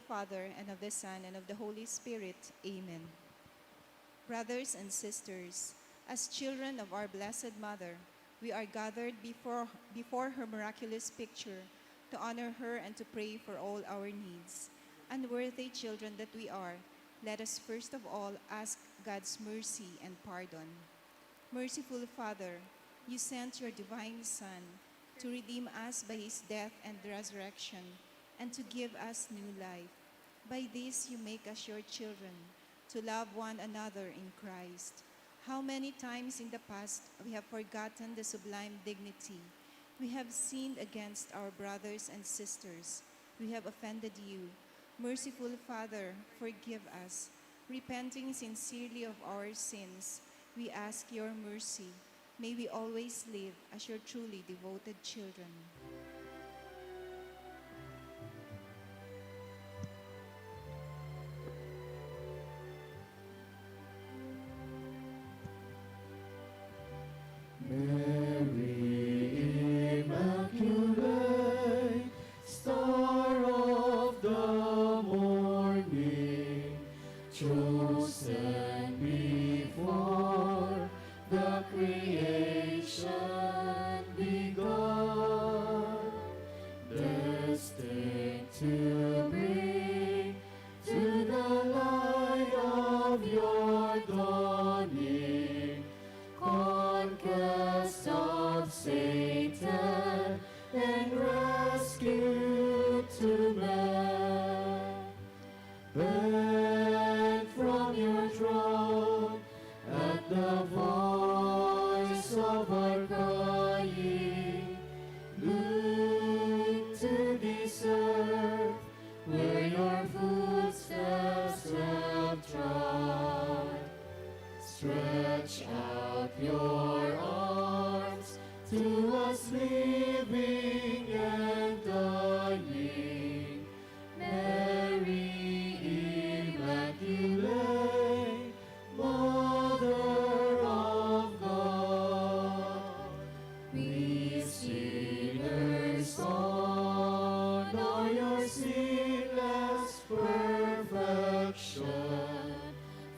Father, and of the Son, and of the Holy Spirit. Amen. Brothers and sisters, as children of our Blessed Mother, we are gathered before her miraculous picture to honor her and to pray for all our needs. Unworthy children that we are, let us first of all ask God's mercy and pardon. Merciful Father, you sent your divine Son to redeem us by his death and resurrection, and to give us new life. By this you make us your children, to love one another in Christ. How many times in the past we have forgotten the sublime dignity. We have sinned against our brothers and sisters. We have offended you. Merciful Father, forgive us. Repenting sincerely of our sins, we ask your mercy. May we always live as your truly devoted children. Mary Immaculate, Star of the morning, chosen before the creation begun, destined to bring to the light of your dawning conquest of Satan and rescue to man. Bend from your throne at the voice of our crying, look to this earth where your footsteps have trod. Stretch out your arms to us living and dying. Mary Immaculate, Mother of God, we sinners honor your sinless perfection.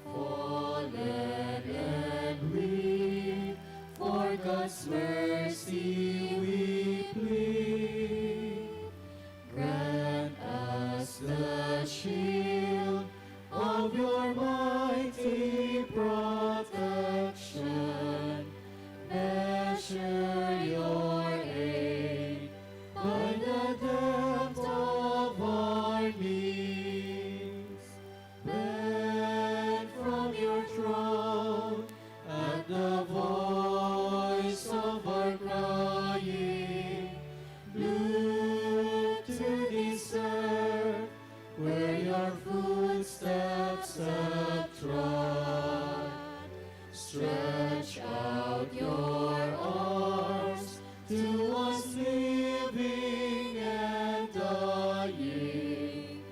Fallen and weak, for God's mercy we plead. Grant us the shield of your mighty protection. Measure your aid by the depth of our needs. Bend from your throne at the voice of our crying, look to this earth where your footsteps have trod. Stretch out your arms to us living and dying.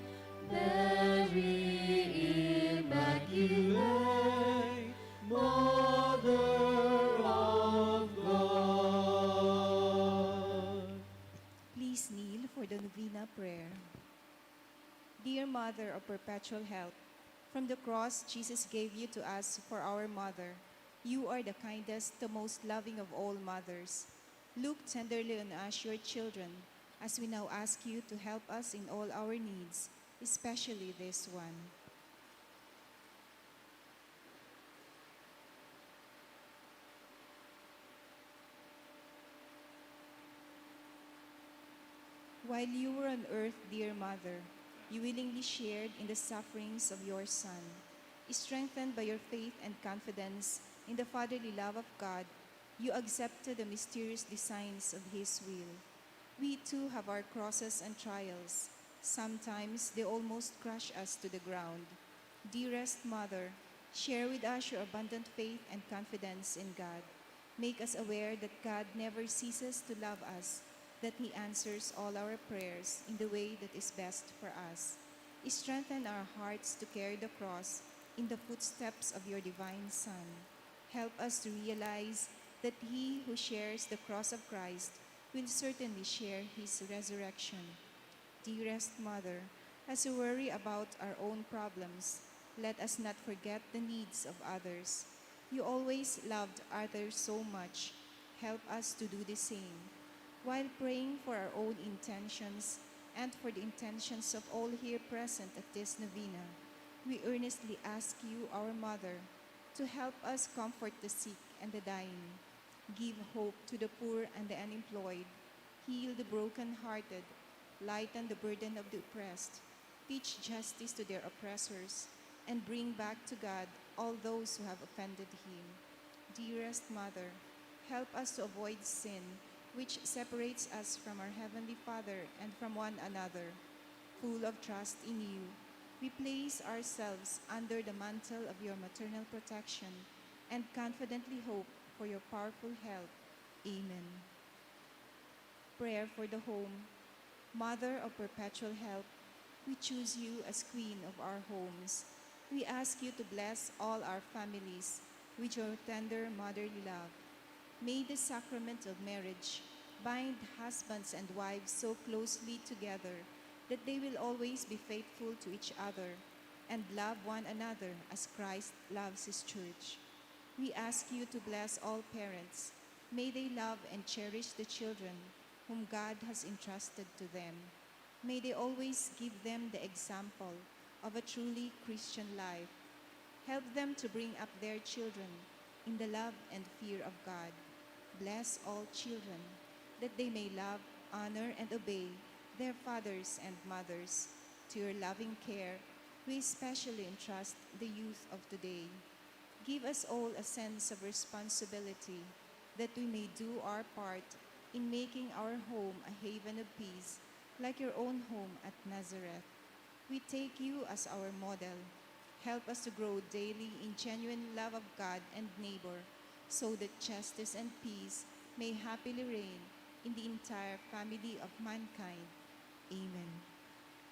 Mary Immaculate, Mother of God. Please kneel for the Novena Prayer. Dear Mother of Perpetual Help, from the cross Jesus gave you to us for our mother. You are the kindest, the most loving of all mothers. Look tenderly on us, your children, as we now ask you to help us in all our needs, especially this one. While you were on earth, dear Mother, you willingly shared in the sufferings of your Son. Strengthened by your faith and confidence in the fatherly love of God, you accepted the mysterious designs of His will. We too have our crosses and trials. Sometimes they almost crush us to the ground. Dearest Mother, share with us your abundant faith and confidence in God. Make us aware that God never ceases to love us, that He answers all our prayers in the way that is best for us. Strengthen our hearts to carry the cross in the footsteps of your divine Son. Help us to realize that he who shares the cross of Christ will certainly share his resurrection. Dearest Mother, As we worry about our own problems, let us not forget the needs of others. You always loved others so much. Help us to do the same. While praying for our own intentions and for the intentions of all here present at this novena, we earnestly ask you, our Mother, to help us comfort the sick and the dying, give hope to the poor and the unemployed, heal the broken-hearted, lighten the burden of the oppressed, teach justice to their oppressors, and bring back to God all those who have offended him. Dearest Mother, help us to avoid sin, which separates us from our Heavenly Father and from one another. Full of trust in you, we place ourselves under the mantle of your maternal protection and confidently hope for your powerful help. Amen. Prayer for the home. Mother of perpetual help, we choose you as Queen of our homes. We ask you to bless all our families with your tender motherly love. May the sacrament of marriage bind husbands and wives so closely together that they will always be faithful to each other and love one another as Christ loves his church. We ask you to bless all parents. May they love and cherish the children whom God has entrusted to them. May they always give them the example of a truly Christian life. Help them to bring up their children in the love and fear of God. Bless all children, that they may love, honor, and obey their fathers and mothers. To your loving care, we especially entrust the youth of today. Give us all a sense of responsibility, that we may do our part in making our home a haven of peace, like your own home at Nazareth. We take you as our model. Help us to grow daily in genuine love of God and neighbor, so that justice and peace may happily reign in the entire family of mankind. Amen.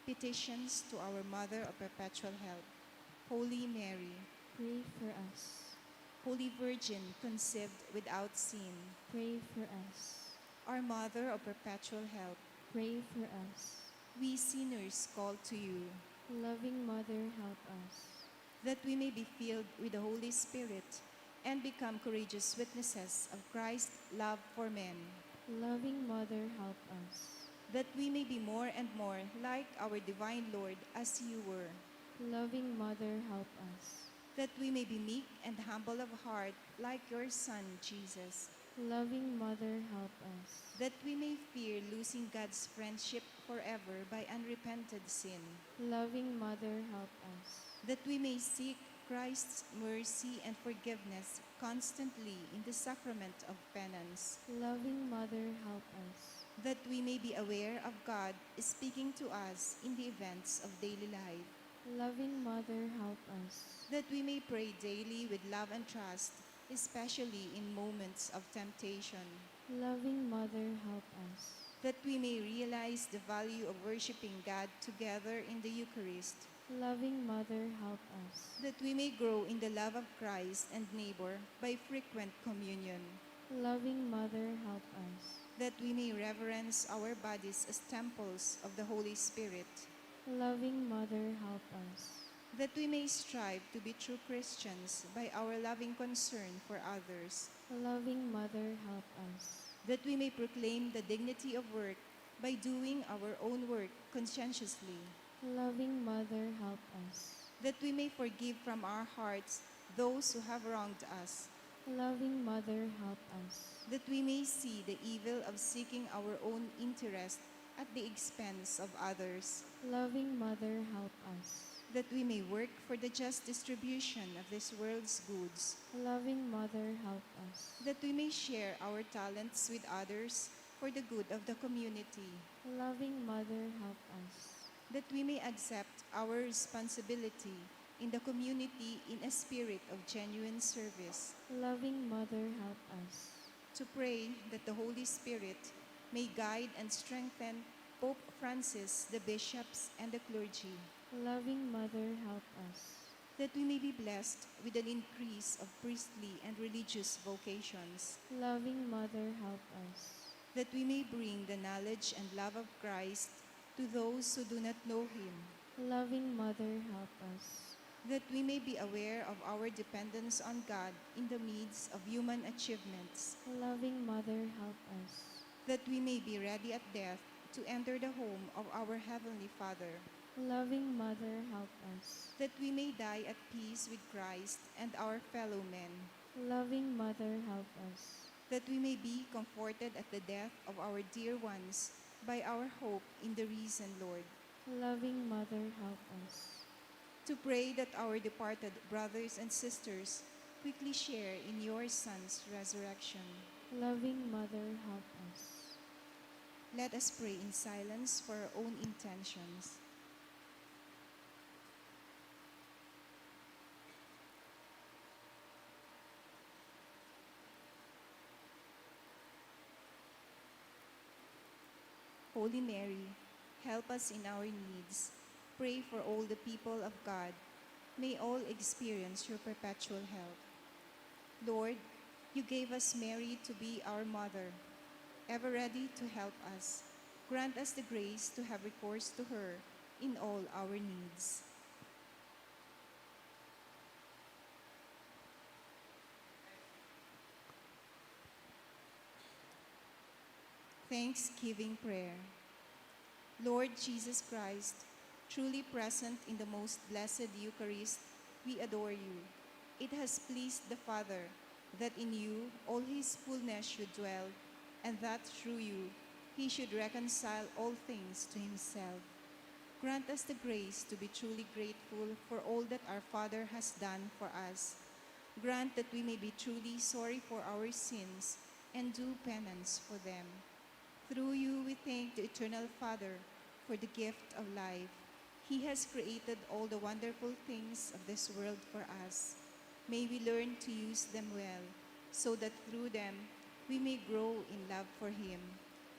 Petitions to our Mother of Perpetual Help. Holy Mary, Pray for us. Holy Virgin, conceived without sin, Pray for us. our Mother of Perpetual Help, Pray for us. we sinners call to you, Loving Mother, help us. that we may be filled with the Holy Spirit and become courageous witnesses of Christ's love for men, Loving Mother, help us. that we may be more and more like our divine Lord as you were, Loving Mother, help us. that we may be meek and humble of heart like your Son, Jesus, Loving Mother, help us. that we may fear losing God's friendship forever by unrepented sin, Loving Mother, help us. that we may seek Christ's mercy and forgiveness constantly in the sacrament of penance, Loving Mother, help us. that we may be aware of God speaking to us in the events of daily life, Loving Mother, help us. that we may pray daily with love and trust, especially in moments of temptation, Loving Mother, help us. that we may realize the value of worshiping God together in the Eucharist, Loving Mother, help us. that we may grow in the love of Christ and neighbor by frequent communion, Loving Mother, help us. that we may reverence our bodies as temples of the Holy Spirit, Loving Mother, help us. that we may strive to be true Christians by our loving concern for others, Loving Mother, help us. that we may proclaim the dignity of work by doing our own work conscientiously, Loving Mother, help us. that we may forgive from our hearts those who have wronged us, Loving Mother, help us. that we may see the evil of seeking our own interest at the expense of others, Loving Mother, help us. that we may work for the just distribution of this world's goods, Loving Mother, help us. that we may share our talents with others for the good of the community, Loving Mother, help us. that we may accept our responsibility in the community in a spirit of genuine service, Loving Mother, help us. to pray that the Holy Spirit may guide and strengthen Pope Francis, the bishops, and the clergy, Loving Mother, help us. that we may be blessed with an increase of priestly and religious vocations, Loving Mother, help us. that we may bring the knowledge and love of Christ to those who do not know him, Loving Mother, help us. that we may be aware of our dependence on God in the midst of human achievements, Loving Mother, help us. that we may be ready at death to enter the home of our Heavenly Father, Loving Mother, help us. that we may die at peace with Christ and our fellow men, Loving Mother, help us. that we may be comforted at the death of our dear ones by our hope in the risen Lord, Loving Mother, help us. to pray that our departed brothers and sisters quickly share in your Son's resurrection. Loving Mother, help us. Let us pray in silence for our own intentions. Holy Mary, help us in our needs. Pray for all the people of God. May all experience your perpetual help. Lord, you gave us Mary to be our mother, ever ready to help us. Grant us the grace to have recourse to her in all our needs. Thanksgiving Prayer. Lord Jesus Christ, truly present in the most blessed Eucharist, we adore you. It has pleased the Father that in you all his fullness should dwell, and that through you he should reconcile all things to himself. Grant us the grace to be truly grateful for all that our Father has done for us. Grant that we may be truly sorry for our sins and do penance for them. Through you we thank the Eternal Father for the gift of life. He has created all the wonderful things of this world for us. May we learn to use them well, so that through them we may grow in love for him.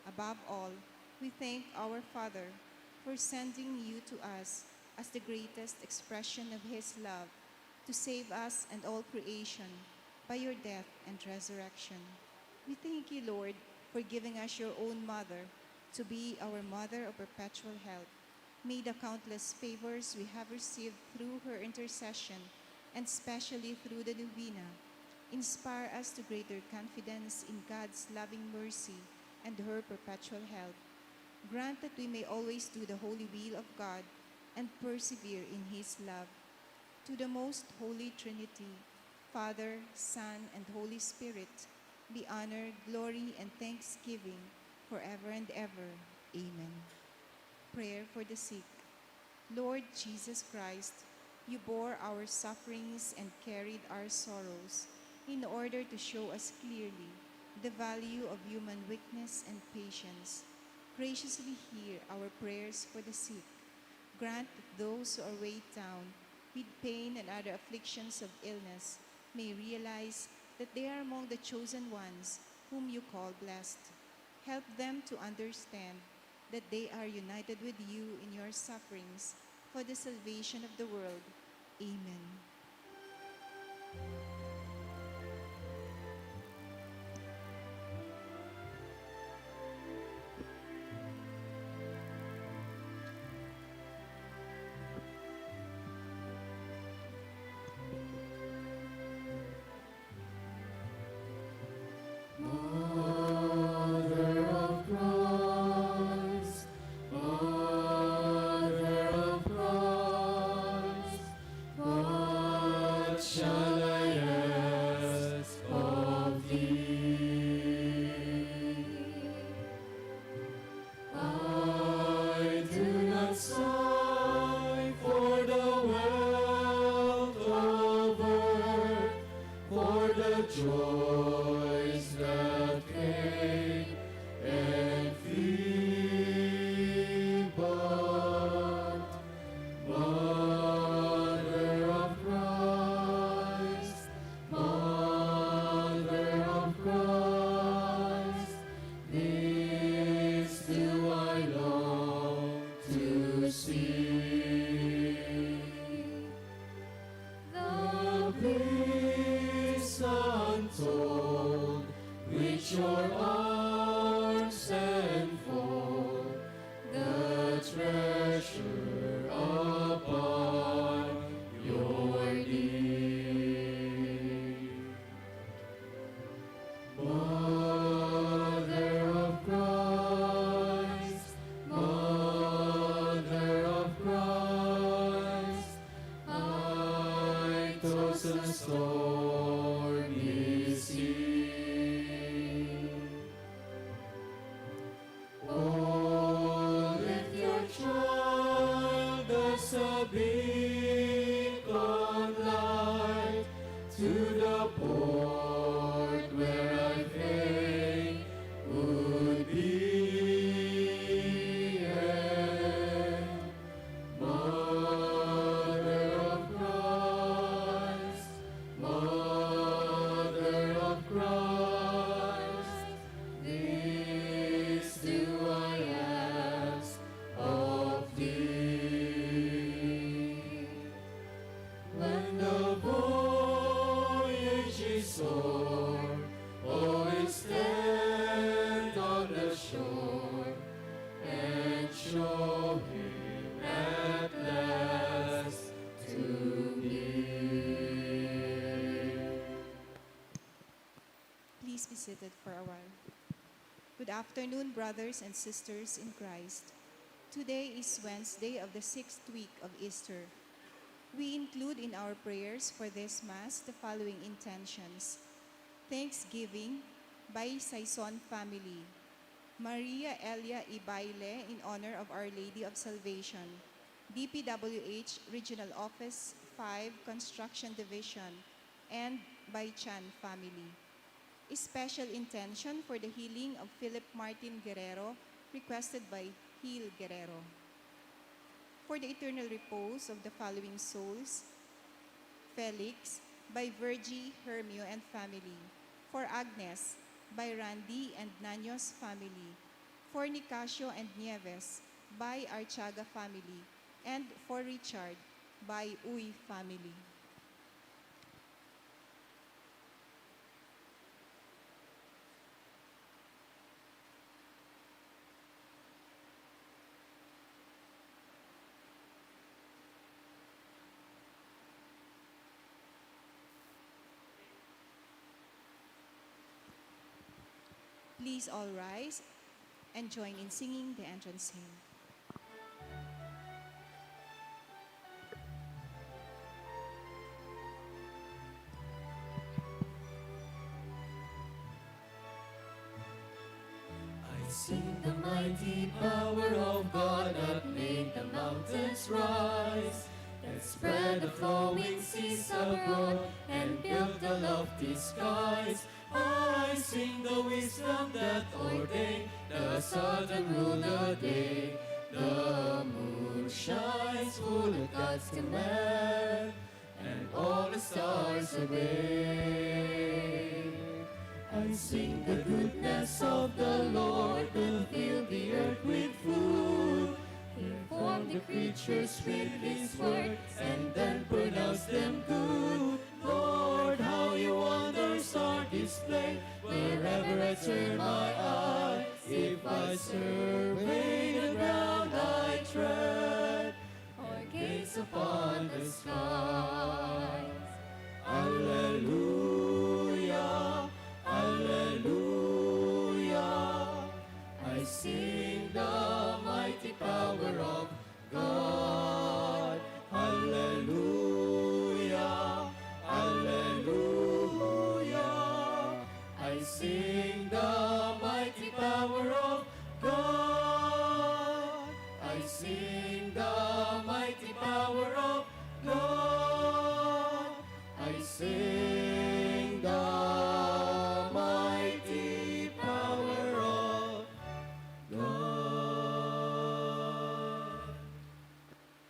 Above all, we thank our Father for sending you to us as the greatest expression of his love, to save us and all creation by your death and resurrection. We thank you, Lord, for giving us your own mother to be our mother of perpetual help. May the countless favors we have received through her intercession, and especially through the novena, inspire us to greater confidence in God's loving mercy and her perpetual help. Grant that we may always do the holy will of God and persevere in his love. To the most holy Trinity, Father, Son, and Holy Spirit, be honor, glory, and thanksgiving forever and ever. Amen. Prayer for the sick. Lord Jesus Christ, you bore our sufferings and carried our sorrows in order to show us clearly the value of human weakness and patience. Graciously hear our prayers for the sick. Grant that those who are weighed down with pain and other afflictions of illness may realize that they are among the chosen ones whom you call blessed. Help them to understand that they are united with you in your sufferings for the salvation of the world. Amen. The peace untold. a stormy sea. Oh, lift your child as a beacon light to the port where I fain would be. And Mother of Christ, Mother of Christ, this do I ask of thee. When the voyage is o'er, always stand on the shore and show him at last to me. Please be seated for a while. Good afternoon, brothers and sisters in Christ. Today is Wednesday of the 6th week of Easter. We include in our prayers for this Mass the following intentions. Thanksgiving by Saison family. Maria Elia Ibaile in honor of Our Lady of Salvation. DPWH Regional Office 5 Construction Division and by Chan family. A special intention for the healing of Philip Martin Guerrero requested by Heal Guerrero. For the eternal repose of the following souls, Felix by Virgie, Hermio and family. For Agnes by Randy and Nanyos family. For Nicasio and Nieves by Archaga family. And for Richard by Uy family. Please all rise and join in singing the entrance hymn. I sing the mighty power of God that made the mountains rise, that spread the flowing seas abroad and built the lofty skies. I sing the wisdom that ordained the southern rule the day. The moon shines full of God's command, and all the stars obey. I sing the goodness of the Lord, who filled the earth with food. He formed the creatures with His word, and then pronounced them good. Lord, how your wonders are displayed, wherever I turn my eye. If I survey the ground I tread, or gaze upon the skies. Alleluia, alleluia. I sing the mighty power of God. Alleluia, alleluia. I sing the mighty power of God. I sing the mighty power of God. I sing the mighty power of God.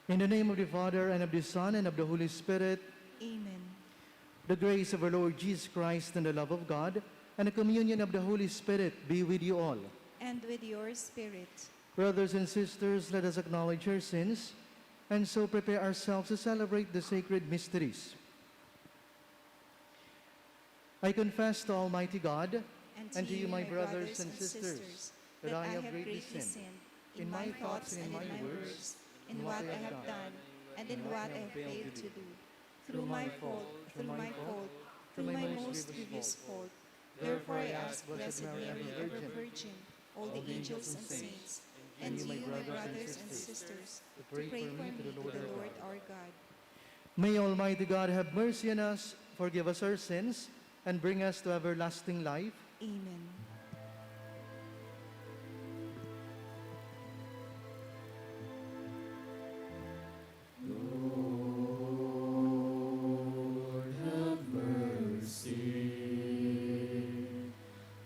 In the name of the Father, and of the Son, and of the Holy Spirit, Amen. the grace of our Lord Jesus Christ and the love of God, and the communion of the Holy Spirit be with you all. And with your spirit. Brothers and sisters, let us acknowledge our sins, and so prepare ourselves to celebrate the sacred mysteries. I confess to Almighty God and to you, my brothers and sisters, that I have greatly sinned in my thoughts and in my words, in what I have done, and in what I have failed to do. Through my fault, through my most grievous fault. Therefore I ask Blessed Mary, ever Virgin, all the angels and saints, and you, my brothers and sisters, to pray for me to the Lord our God. May Almighty God have mercy on us, forgive us our sins, and bring us to everlasting life. Amen. Lord, have mercy.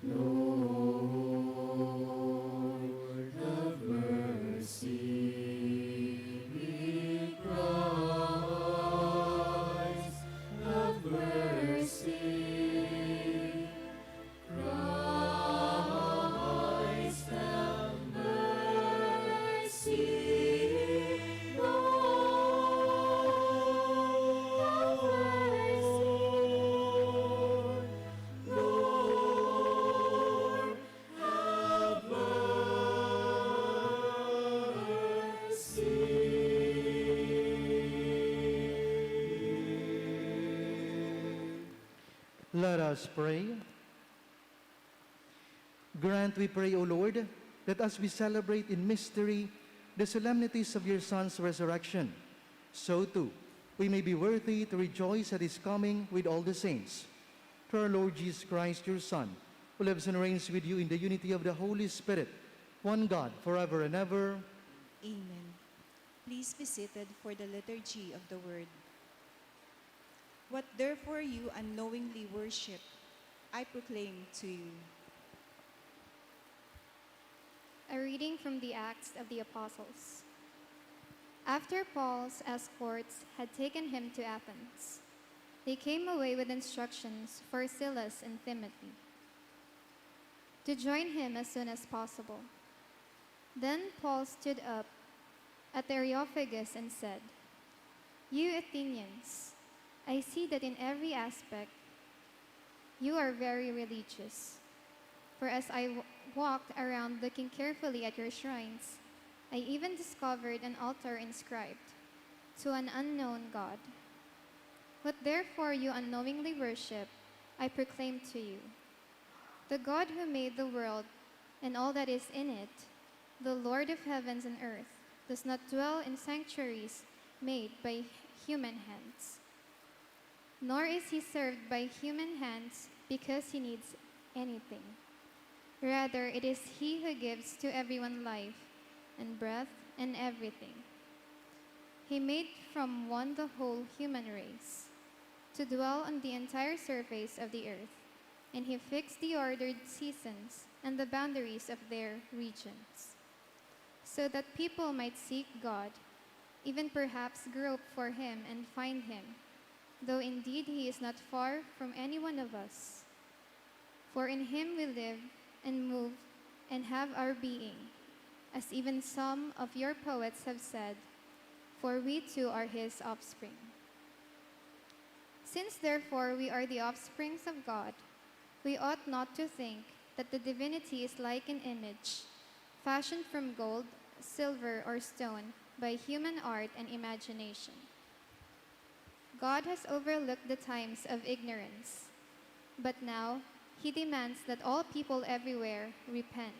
Lord, have mercy. Christ, have mercy. Christ, have mercy. Let us pray. Grant, we pray, O Lord, that as we celebrate in mystery the solemnities of your Son's resurrection, so too we may be worthy to rejoice at his coming with all the saints. Through our Lord Jesus Christ, your Son, who lives and reigns with you in the unity of the Holy Spirit, one God, forever and ever. Amen. Please be seated for the liturgy of the word. What therefore you unknowingly worship, I proclaim to you. A reading from the Acts of the Apostles. After Paul's escorts had taken him to Athens, they came away with instructions for Silas and Timothy to join him as soon as possible. Then Paul stood up at the Areopagus and said, "You Athenians, I see that in every aspect you are very religious. For as I walked around looking carefully at your shrines, I even discovered an altar inscribed, 'To an unknown God.' What therefore you unknowingly worship, I proclaim to you. The God who made the world and all that is in it, the Lord of heavens and earth, does not dwell in sanctuaries made by human hands. Nor is he served by human hands because he needs anything. Rather, it is he who gives to everyone life and breath and everything. He made from one the whole human race to dwell on the entire surface of the earth, and he fixed the ordered seasons and the boundaries of their regions, so that people might seek God, even perhaps grope for him and find him, though indeed he is not far from any one of us. For in him we live and move and have our being, as even some of your poets have said, for we too are his offspring. Since therefore we are the offsprings of God, we ought not to think that the divinity is like an image, fashioned from gold, silver, or stone by human art and imagination. God has overlooked the times of ignorance, but now he demands that all people everywhere repent,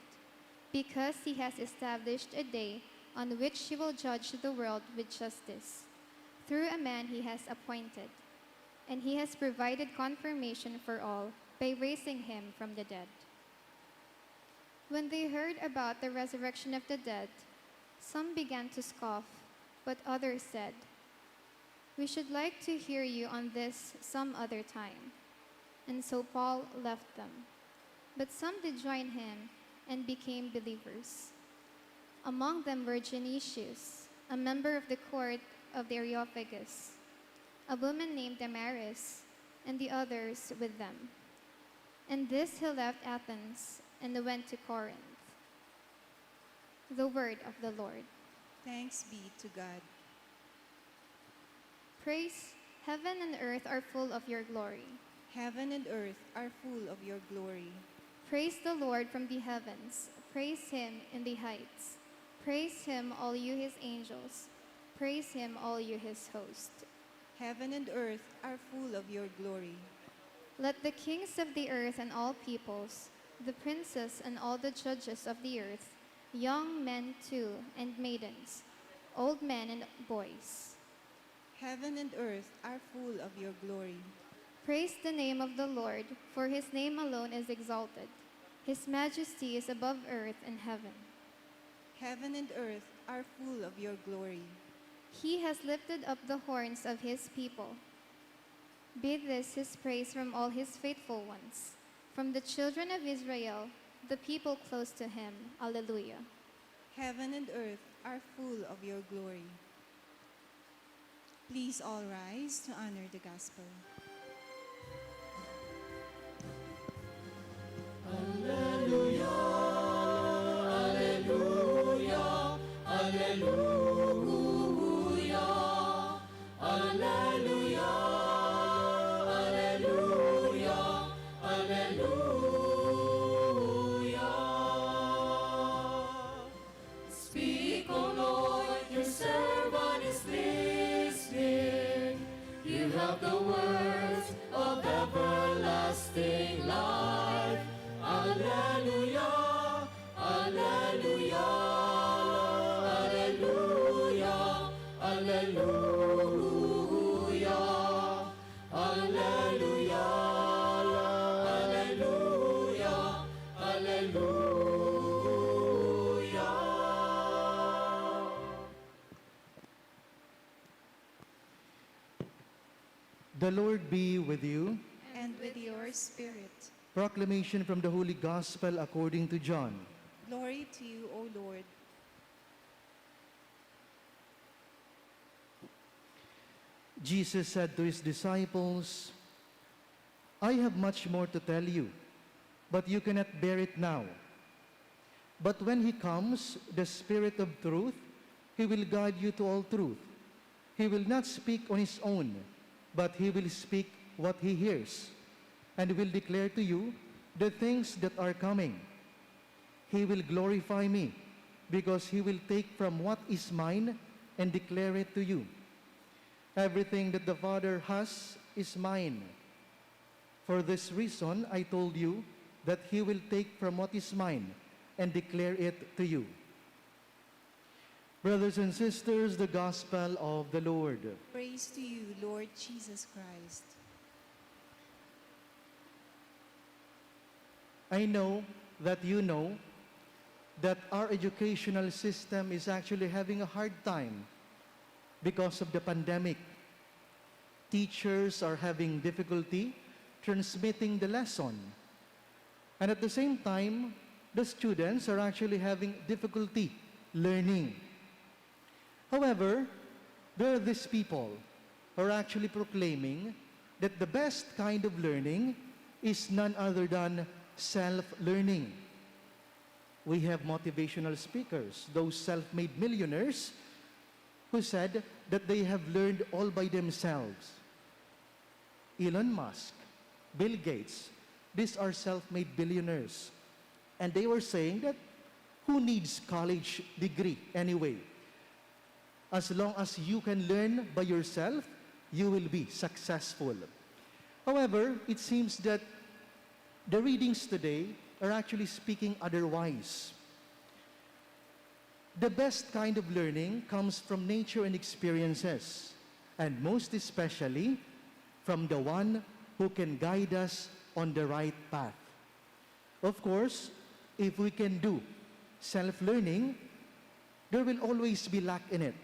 because he has established a day on which he will judge the world with justice, through a man he has appointed, and he has provided confirmation for all by raising him from the dead." When they heard about the resurrection of the dead, some began to scoff, but others said, "We should like to hear you on this some other time." And so Paul left them. But some did join him and became believers. Among them were Genesius, a member of the court of the Areopagus, a woman named Damaris, and the others with them. And this he left Athens and went to Corinth. The word of the Lord. Thanks be to God. Praise, heaven and earth are full of your glory. Heaven and earth are full of your glory. Praise the Lord from the heavens. Praise him in the heights. Praise him, all you his angels. Praise him, all you his host. Heaven and earth are full of your glory. Let the kings of the earth and all peoples, the princes and all the judges of the earth, young men too and maidens, old men and boys. Heaven and earth are full of your glory. Praise the name of the Lord, for his name alone is exalted. His majesty is above earth and heaven. Heaven and earth are full of your glory. He has lifted up the horns of his people. Be this his praise from all his faithful ones, from the children of Israel, the people close to him. Alleluia. Heaven and earth are full of your glory. Please all rise to honor the gospel. Speak, O Lord, your servant is listening. You have the words of everlasting life. Alleluia, alleluia, alleluia, alleluia, alleluia, alleluia, alleluia. The Lord be with you. And with your spirit. Proclamation from the Holy Gospel according to John. Glory to you, O Lord. Jesus said to his disciples, I have much more to tell you, but you cannot bear it now. But when he comes, the Spirit of truth, he will guide you to all truth. He will not speak on his own, but he will speak what he hears, and will declare to you the things that are coming. He will glorify me, because he will take from what is mine and declare it to you. Everything that the Father has is mine. For this reason, I told you that he will take from what is mine and declare it to you. Brothers and sisters, the Gospel of the Lord. Praise to you, Lord Jesus Christ. I know that you know that our educational system is actually having a hard time because of the pandemic. Teachers are having difficulty transmitting the lesson. And at the same time, the students are actually having difficulty learning. However, there are these people who are actually proclaiming that the best kind of learning is none other than self-learning. We have motivational speakers, those self-made millionaires, who said that they have learned all by themselves. Elon Musk, Bill Gates, these are self-made billionaires. And they were saying that who needs college degree anyway? As long as you can learn by yourself, you will be successful. However, it seems that the readings today are actually speaking otherwise. The best kind of learning comes from nature and experiences, and most especially from the one who can guide us on the right path. Of course, if we can do self-learning, there will always be lack in it.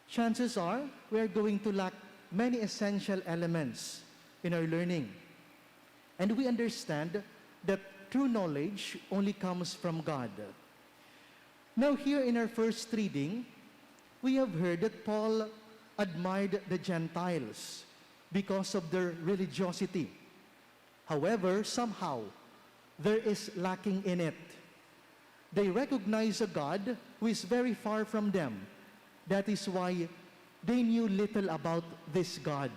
Chances are we are going to lack many essential elements in our learning. And we understand that true knowledge only comes from God. Now here in our first reading, we have heard that Paul admired the Gentiles because of their religiosity. However, somehow, there is lacking in it. They recognize a God who is very far from them. That is why they knew little about this God.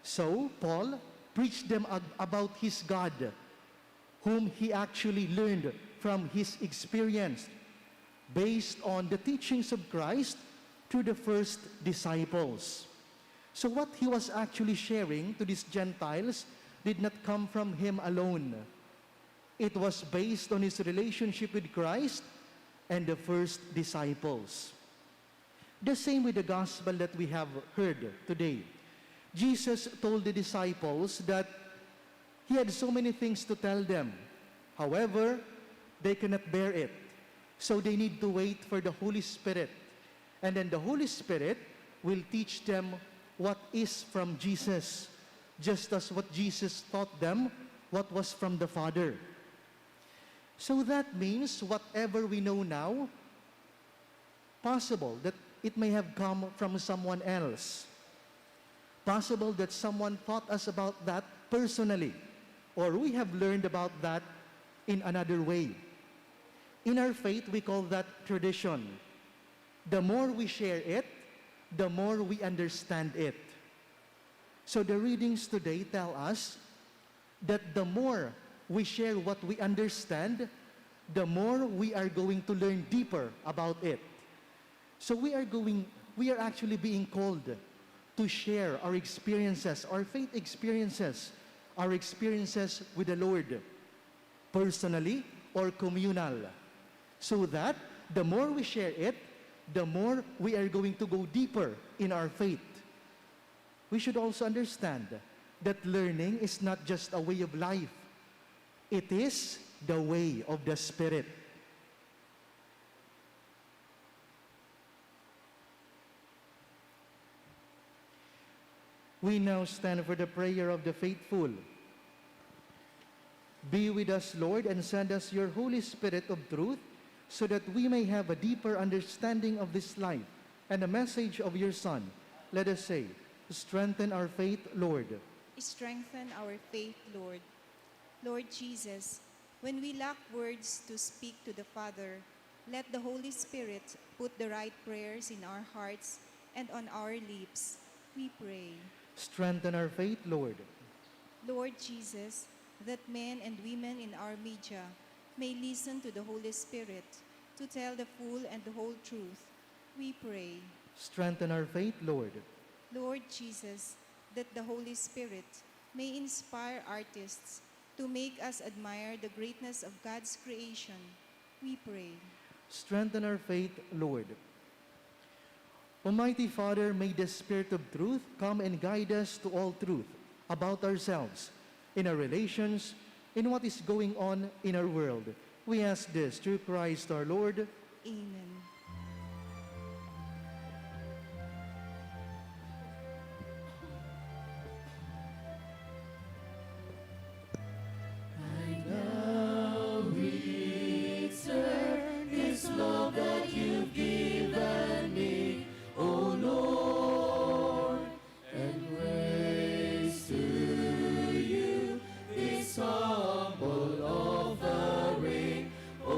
So, Paul preached them about his God, whom he actually learned from his experience, based on the teachings of Christ through the first disciples. So what he was actually sharing to these Gentiles did not come from him alone. It was based on his relationship with Christ and the first disciples. The same with the gospel that we have heard today. Jesus told the disciples that he had so many things to tell them. However, they cannot bear it. So they need to wait for the Holy Spirit. And then the Holy Spirit will teach them what is from Jesus, just as what Jesus taught them, what was from the Father. So that means whatever we know now, possible that it may have come from someone else. Possible that someone taught us about that personally, or we have learned about that in another way. In our faith, we call that tradition. The more we share it, the more we understand it. So the readings today tell us that the more we share what we understand, the more we are going to learn deeper about it. So we are actually being called to share our experiences, our faith experiences, our experiences with the Lord, personally or communal. So that the more we share it, the more we are going to go deeper in our faith. We should also understand that learning is not just a way of life. It is the way of the Spirit. We now stand for the prayer of the faithful. Be with us, Lord, and send us your Holy Spirit of truth, so that we may have a deeper understanding of this life and the message of your Son. Let us say, strengthen our faith, Lord. Strengthen our faith, Lord. Lord Jesus, when we lack words to speak to the Father, let the Holy Spirit put the right prayers in our hearts and on our lips. We pray. Strengthen our faith, Lord. Lord Jesus, that men and women in our media may listen to the Holy Spirit to tell the full and the whole truth. We pray. Strengthen our faith, Lord. Lord Jesus, that the Holy Spirit may inspire artists to make us admire the greatness of God's creation. We pray. Strengthen our faith, Lord. Almighty Father, may the Spirit of truth come and guide us to all truth about ourselves, in our relations, in what is going on in our world. We ask this through Christ our Lord. Amen. Now return this love that you've given me, O Lord, and raise to you this humble offering, O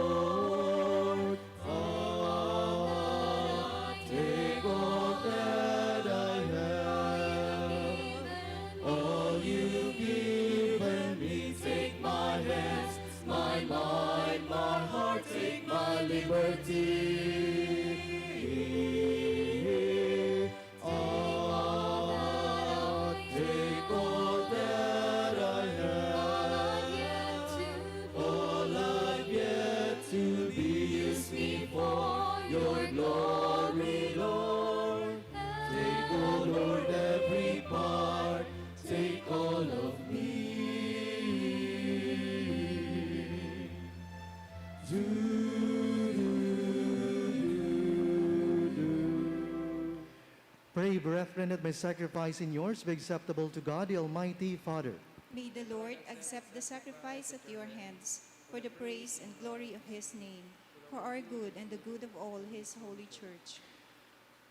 Lord. Ah, take all that I have, all you've given me. Take my hands, my mind, my heart, take my liberty. Ah, take all that I have, all I've yet to be. Use me for your glory, Lord. Take, O Lord, every part, take all of me. Pray, brethren, that my sacrifice and yours be acceptable to God, the Almighty Father. May the Lord accept the sacrifice at your hands for the praise and glory of his name, for our good and the good of all his holy church.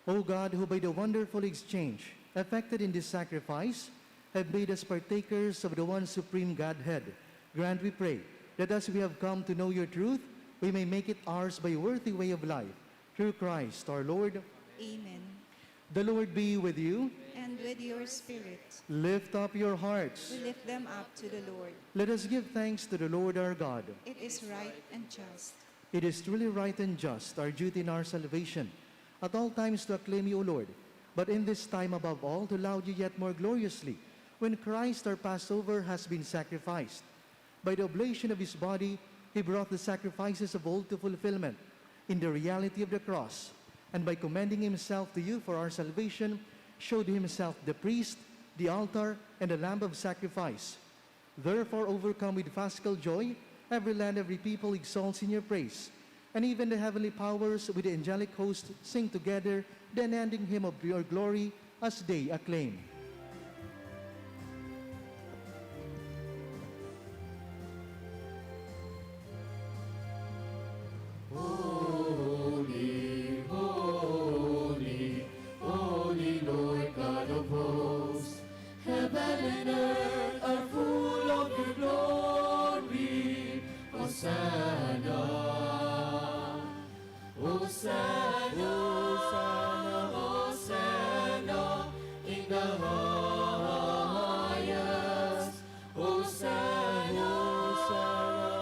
O God, who by the wonderful exchange effected in this sacrifice have made us partakers of the one supreme Godhead, grant, we pray, that as we have come to know your truth, we may make it ours by a worthy way of life. Through Christ our Lord. Amen. The Lord be with you. And with your spirit, Lift up your hearts. we lift them up to the Lord. Let us give thanks to the Lord our God. It is right and just. It is truly right and just, our duty in our salvation, at all times to acclaim you, O Lord, but in this time above all to laud you yet more gloriously, when Christ our Passover has been sacrificed. By the oblation of his body, he brought the sacrifices of old to fulfillment in the reality of the cross, and by commending himself to you for our salvation, showed himself the priest, the altar, and the lamb of sacrifice. Therefore, overcome with paschal joy, every land, every people exalts in your praise. And even the heavenly powers with the angelic host sing together the unending hymn of your glory as they acclaim. Holy, holy, holy Lord God of hosts, heaven and earth are full of your glory. Hosanna, Hosanna, Hosanna, in the highest. Hosanna,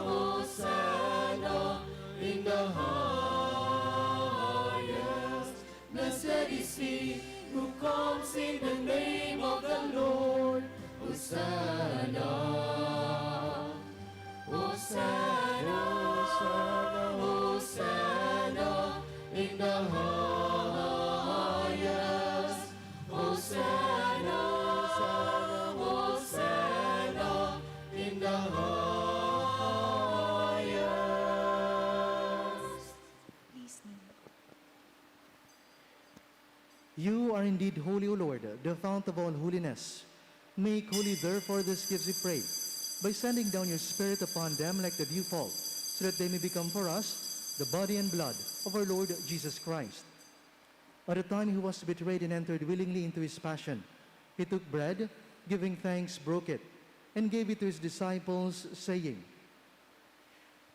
Hosanna, in the highest. Blessed is he who comes in the name of the Lord. Hosanna, Hosanna, Hosanna, in the highest. Hosanna, Hosanna, in the highest. Please kneel. You are indeed holy, O Lord, the fount of all holiness. Make holy, therefore, these gifts, we pray, by sending down your Spirit upon them like the dewfall, so that they may become for us the body and blood of our Lord Jesus Christ. At the time he was betrayed and entered willingly into his passion, he took bread, giving thanks, broke it, and gave it to his disciples, saying,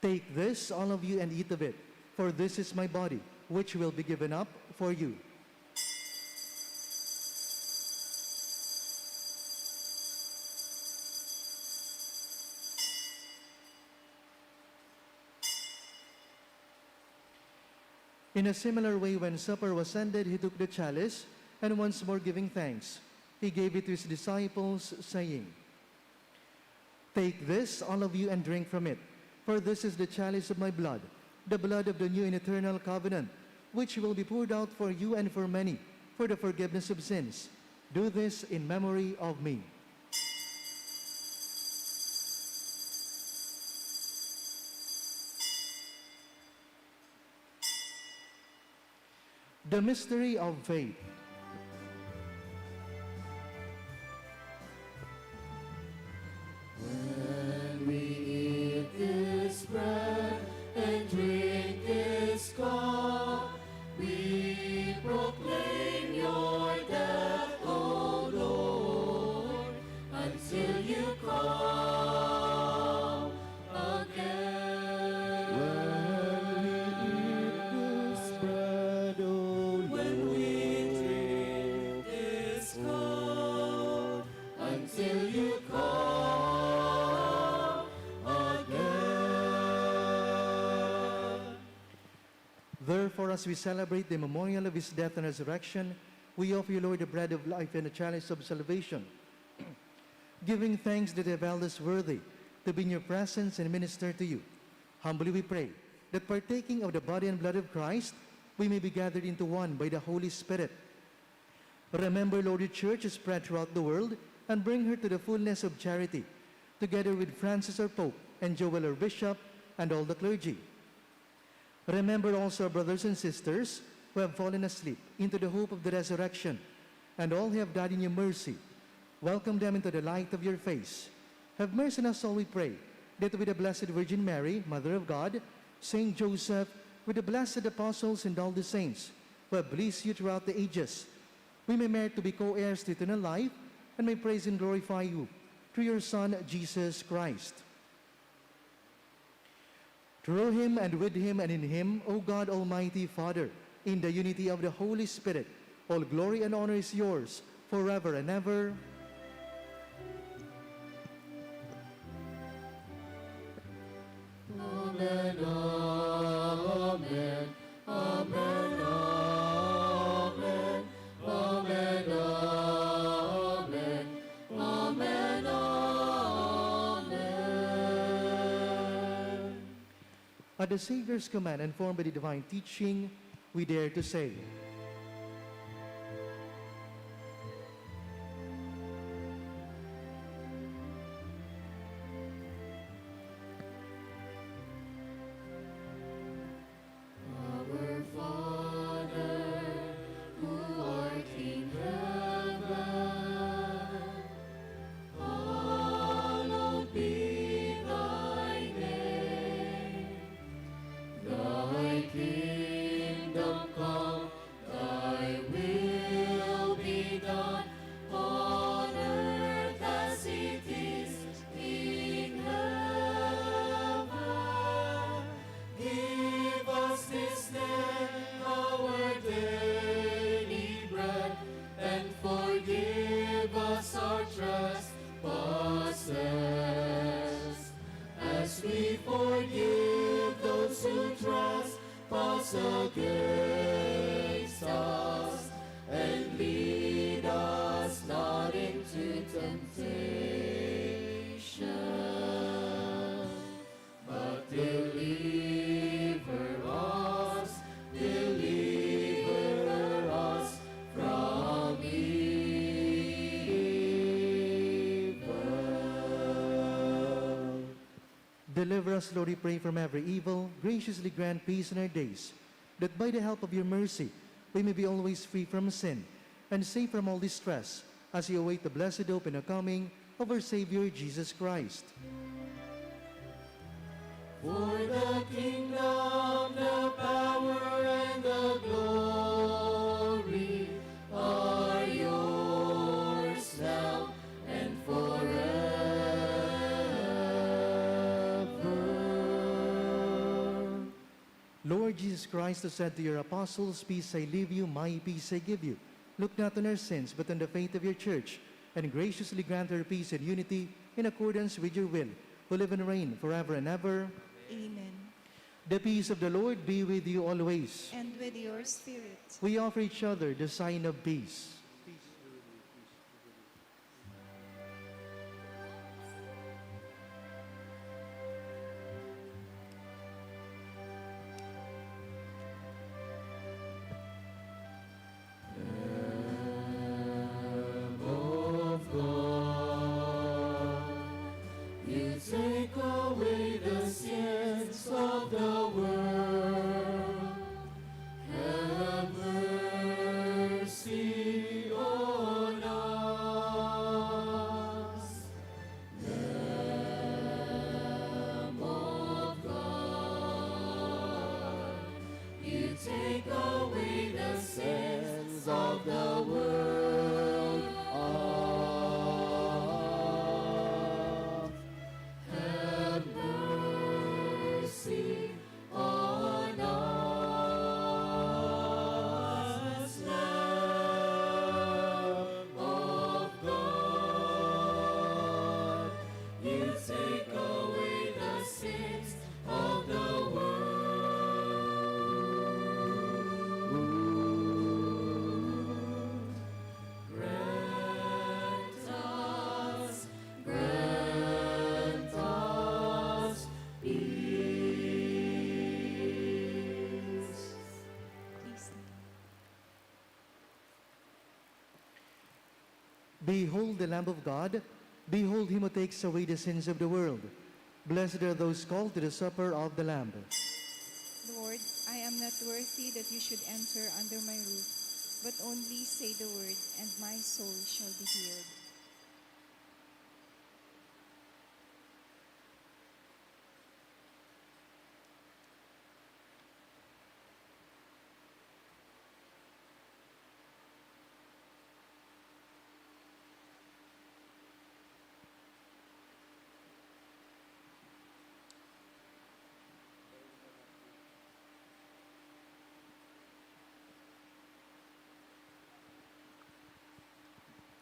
"Take this, all of you, and eat of it, for this is my body, which will be given up for you." In a similar way, when supper was ended, he took the chalice, and once more giving thanks, he gave it to his disciples, saying, "Take this, all of you, and drink from it, for this is the chalice of my blood, the blood of the new and eternal covenant, which will be poured out for you and for many, for the forgiveness of sins. Do this in memory of me." The mystery of faith. When we eat this bread and drink this cup, we proclaim your death, O Lord, until you come again. When we drink this cup, until you come again. Therefore, as we celebrate the memorial of his death and resurrection, we offer you, Lord, the bread of life and the chalice of salvation, giving thanks that have held us worthy to be in your presence and minister to you. Humbly we pray that partaking of the body and blood of Christ, we may be gathered into one by the Holy Spirit. Remember, Lord, your church is spread throughout the world, and bring her to the fullness of charity, together with Francis our Pope, and Joel our Bishop, and all the clergy. Remember also our brothers and sisters who have fallen asleep into the hope of the resurrection, and all who have died in your mercy. Welcome them into the light of your face. Have mercy on us all, we pray, that with the Blessed Virgin Mary, Mother of God, Saint Joseph, with the blessed apostles and all the saints who have blessed you throughout the ages, we may merit to be co-heirs to eternal life, and may praise and glorify you through your Son, Jesus Christ. Through him and with him and in him, O God, Almighty Father, in the unity of the Holy Spirit, all glory and honor is yours forever and ever. Amen, amen, amen, amen, amen, amen, amen, amen. At the Savior's command and formed by the divine teaching, we dare to say, Our Father, who art in heaven, hallowed be thy name. Thy kingdom come, thy will be done, on earth as it is in heaven. Give us this day our daily bread, and forgive us our trespasses, as we forgive those who trespass against us. And lead us not into temptation, but deliver us from evil. deliver us, Lord, we pray, from every evil. Graciously grant peace in our days, that by the help of your mercy we may be always free from sin and safe from all distress, as we await the blessed hope and the coming of our Savior Jesus Christ. For the kingdom, the power, and the glory are yours now and forever. Lord Jesus Christ, who said to your apostles, "Peace I leave you, my peace I give you," look not on our sins, but on the faith of your church, and graciously grant her peace and unity in accordance with your will, who live and reign forever and ever. Amen. The peace of the Lord be with you always. And with your spirit. We offer each other the sign of peace. Of God, you take away the sins of the world. Have mercy on us. Lamb of God, you take away the sins of the world. Have mercy on us, Lamb of God. You take away the sins of the world. Grant us peace. Please. Behold the Lamb of God. Behold him who takes away the sins of the world. Blessed are those called to the supper of the Lamb. Lord, I am not worthy that you should enter under my roof, but only say the word, and my soul shall be healed.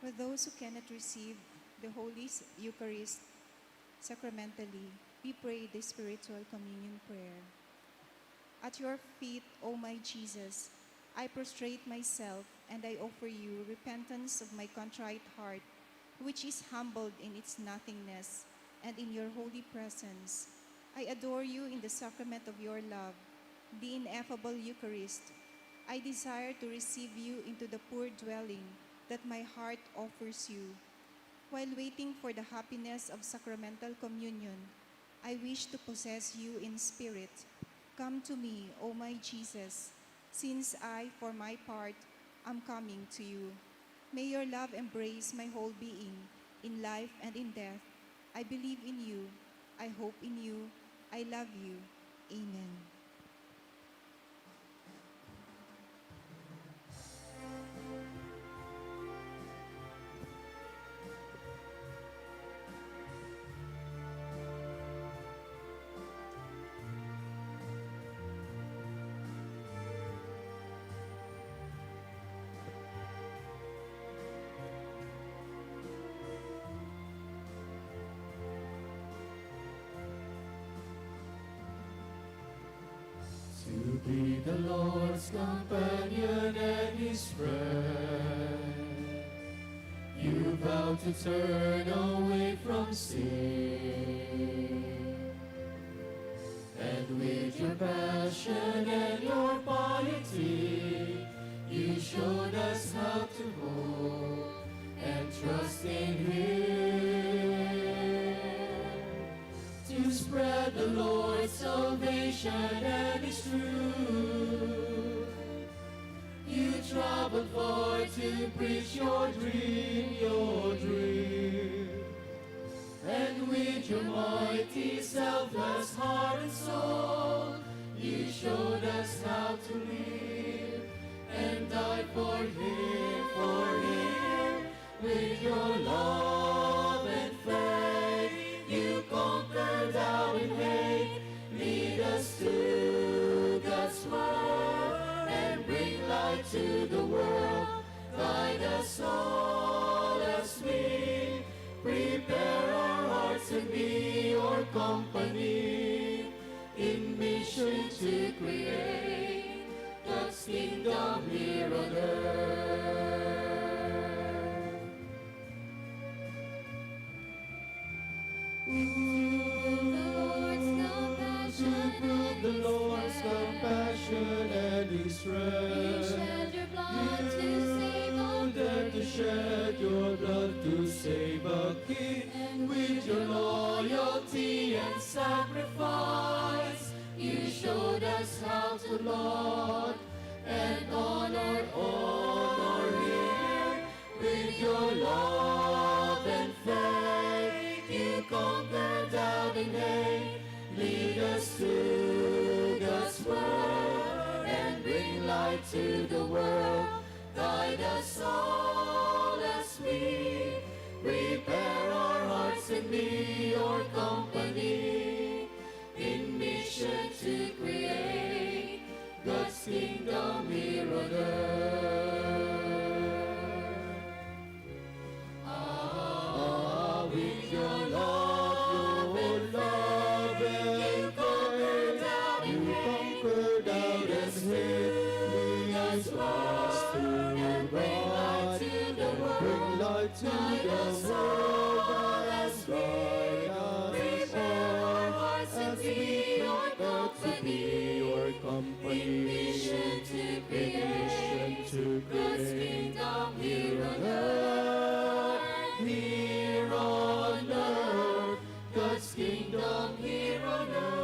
For those who cannot receive the Holy Eucharist sacramentally, we pray the spiritual communion prayer. At your feet, O my Jesus, I prostrate myself and I offer you repentance of my contrite heart, which is humbled in its nothingness, and in your holy presence. I adore you in the sacrament of your love, the ineffable Eucharist, I desire to receive you into the poor dwelling that my heart offers you. While waiting for the happiness of sacramental communion, I wish to possess you in spirit. Come to me, O my Jesus, since I, for my part, am coming to you. May your love embrace my whole being, in life and in death. I believe in you. I hope in you. I love you. Amen. To be the Lord's companion and His friend, you vow to turn away from sin. And with your passion and your piety, you showed us how to hope and trust in Him. To spread the Lord's salvation and His truth, you traveled far to preach your dream. And with your mighty, selfless heart and soul, you showed us how to live and die for Him, for Him. With your love and faith, you conquered doubt and hate. Lead us to God's word and bring light to the world. Guide us all as we prepare our hearts and be your company in mission to create God's kingdom here on earth. The Lord's compassion and His strength. To shed your blood to save a king, and with your loyalty and sacrifice, you showed us how to love and honor Him. With your love and faith, you conquered doubt and hate. Lead us to God's word and bring light to the world. Guide us all as we prepare our hearts and be your company in mission to create God's kingdom here on earth. With your love and faith, you conquered doubt and hate. Lead us and bring light to the world. Guide us all as we prepare our hearts and be your company in mission to create God's kingdom here on earth. Here on earth, God's kingdom here on earth.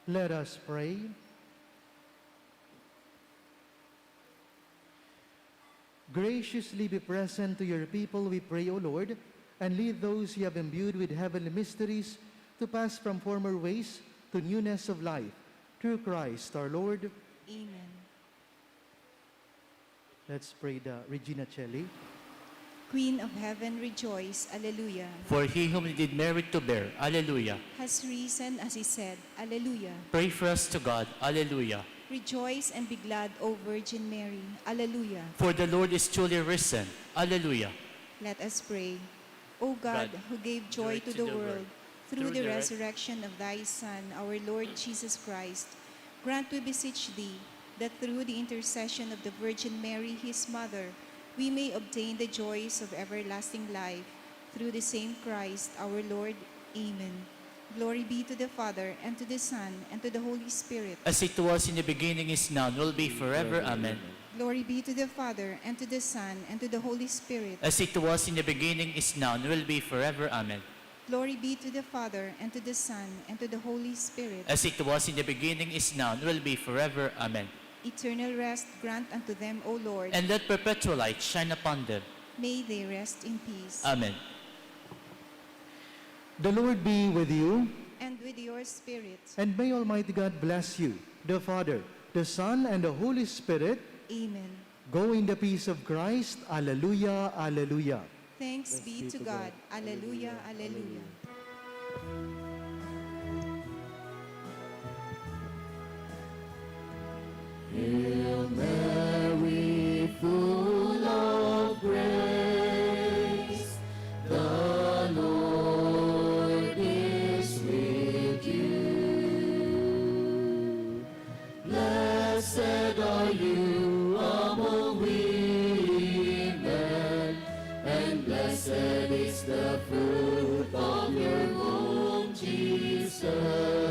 Let us pray. Graciously be present to your people, we pray, O Lord, and lead those you have imbued with heavenly mysteries to pass from former ways to newness of life. Through Christ our Lord. Amen. Let's pray the Regina Coeli. Queen of heaven, rejoice. Alleluia. For he whom you did merit to bear, Alleluia. Has risen as he said. Alleluia. Pray for us to God, Alleluia. Rejoice and be glad, O Virgin Mary. Alleluia. For the Lord is truly risen. Alleluia. Let us pray. O God, who gave joy to the world through the resurrection of thy Son, our Lord Jesus Christ, grant, we beseech thee, that through the intercession of the Virgin Mary, his mother, we may obtain the joys of everlasting life. Through the same Christ, our Lord. Amen. Glory be to the Father, and to the Son, and to the Holy Spirit. As it was in the beginning, is now, and will be forever. Amen. Glory be to the Father, and to the Son, and to the Holy Spirit. As it was in the beginning, is now, and will be forever. Amen. Glory be to the Father, and to the Son, and to the Holy Spirit. As it was in the beginning, is now, and will be forever. Amen. Eternal rest grant unto them, O Lord. And let perpetual light shine upon them. May they rest in peace. Amen. The Lord be with you, And with your spirit. and may Almighty God bless you, the Father, the Son, and the Holy Spirit. Amen. Go in the peace of Christ. Alleluia, alleluia. Thanks be to God. Alleluia, alleluia. Hail Mary, full of grace, the Lord is with you. Blessed are you among women, and blessed is the fruit of your womb, Jesus.